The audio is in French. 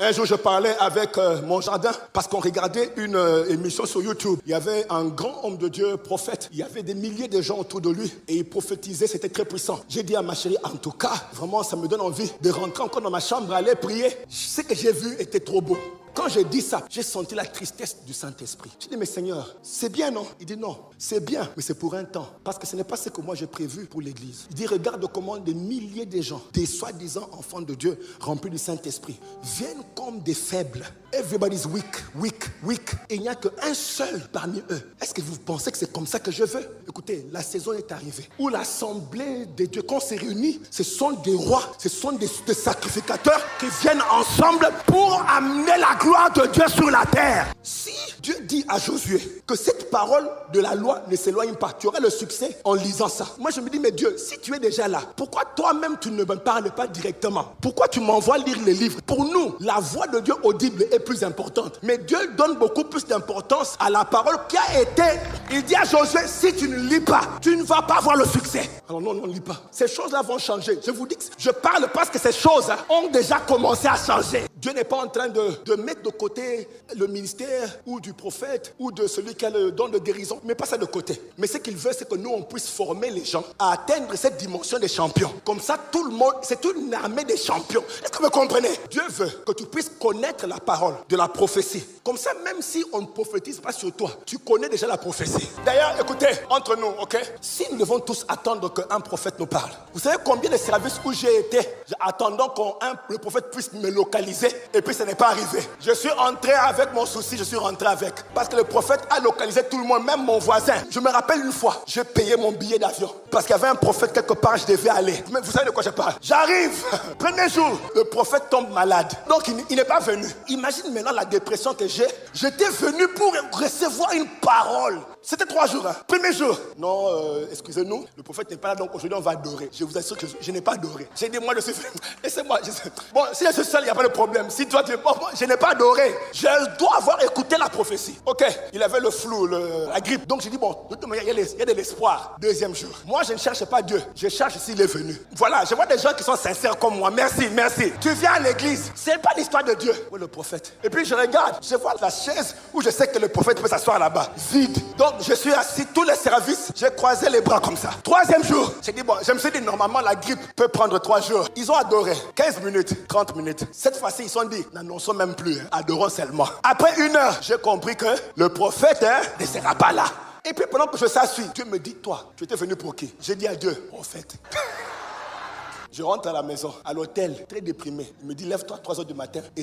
Un jour, je parlais avec mon jardin parce qu'on regardait une émission sur YouTube. Il y avait un grand homme de Dieu, prophète. Il y avait des milliers de gens autour de lui et il prophétisait, c'était très puissant. J'ai dit à ma chérie, en tout cas, vraiment, ça me donne envie de rentrer encore dans ma chambre, aller prier. Ce que j'ai vu était trop beau. Quand j'ai dit ça, j'ai senti la tristesse du Saint-Esprit. J'ai dit, mais Seigneur, c'est bien, non? Il dit, non, c'est bien, mais c'est pour un temps. Parce que ce n'est pas ce que moi j'ai prévu pour l'Église. Il dit, regarde comment des milliers de gens, des soi-disant enfants de Dieu, remplis du Saint-Esprit, viennent comme des faibles. Everybody's weak, weak, weak. Et il n'y a qu'un seul parmi eux. Est-ce que vous pensez que c'est comme ça que je veux? Écoutez, la saison est arrivée où l'assemblée de Dieu, quand on s'est réunis, ce sont des rois, ce sont des sacrificateurs qui viennent ensemble pour amener la gloire de Dieu sur la terre. Si Dieu dit à Josué que cette parole de la loi ne s'éloigne pas, tu auras le succès en lisant ça. Moi je me dis, mais Dieu, si tu es déjà là, pourquoi toi-même tu ne me parles pas directement? Pourquoi tu m'envoies lire les livres? Pour nous, la voix de Dieu audible est plus importante. Mais Dieu donne beaucoup plus d'importance à la parole qui a été. Il dit à Josué, si tu ne lis pas, tu ne vas pas avoir le succès. Alors non, ne lis pas. Ces choses-là vont changer. Je vous dis que je parle parce que ces choses ont déjà commencé à changer. Dieu n'est pas en train de mettre de côté le ministère ou du prophète ou de celui qui a le don de guérison. Mais pas ça de côté. Mais ce qu'il veut, c'est que nous, on puisse former les gens à atteindre cette dimension des champions. Comme ça, tout le monde, c'est une armée des champions. Est-ce que vous comprenez? Dieu veut que tu puisses connaître la parole de la prophétie. Comme ça, même si on ne prophétise pas sur toi, tu connais déjà la prophétie. D'ailleurs, écoutez, entre nous, ok? Si nous devons tous attendre qu'un prophète nous parle. Vous savez combien de services où j'ai été attendant que le prophète puisse me localiser et puis ce n'est pas arrivé. Je suis entré avec mon souci, je suis rentré avec. Parce que le prophète a localisé tout le monde, même mon voisin. Je me rappelle une fois, j'ai payé mon billet d'avion. Parce qu'il y avait un prophète quelque part, je devais aller. Mais vous savez de quoi je parle? J'arrive, premier jour, le prophète tombe malade. Donc il n'est pas venu. Imagine maintenant la dépression que j'ai. J'étais venu pour recevoir une parole. C'était 3 jours. Hein. Premier jour. Non, excusez-nous, le prophète n'est pas là, donc aujourd'hui on va adorer. Je vous assure que je n'ai pas adoré. J'ai dit, moi je suis... Laissez-moi. Bon, si je suis seul, il n'y a pas de problème. Si toi tu es... Bon, moi, je n'ai pas adoré. Je dois avoir écouté la prophétie. Ok, il avait le flou, la grippe. Donc j'ai dit, bon, de toute manière, il y a de l'espoir. Deuxième jour. Moi, je ne cherche pas Dieu. Je cherche s'il est venu. Voilà, je vois des gens qui sont sincères comme moi. Merci, merci. Tu viens à l'église. C'est pas l'histoire de Dieu. Oui, le prophète. Et puis je regarde. Je vois la chaise où je sais que le prophète peut s'asseoir là-bas. Vide. Donc je suis assis, tous les services, j'ai croisé les bras comme ça. 3e jour, j'ai dit, bon, je me suis dit, normalement, la grippe peut prendre 3 jours. Ils ont adoré. 15 minutes, 30 minutes. Cette fois-ci, ils se sont dit, n'annonçons même plus, adorons seulement. Après 1 heure, j'ai compris que le prophète ne sera pas là. Et puis pendant que je s'assuis, Dieu me dit, toi, tu étais venu pour qui? J'ai dit à Dieu, prophète. Je rentre à la maison, à l'hôtel, très déprimé. Il me dit, lève-toi à 3 heures du matin et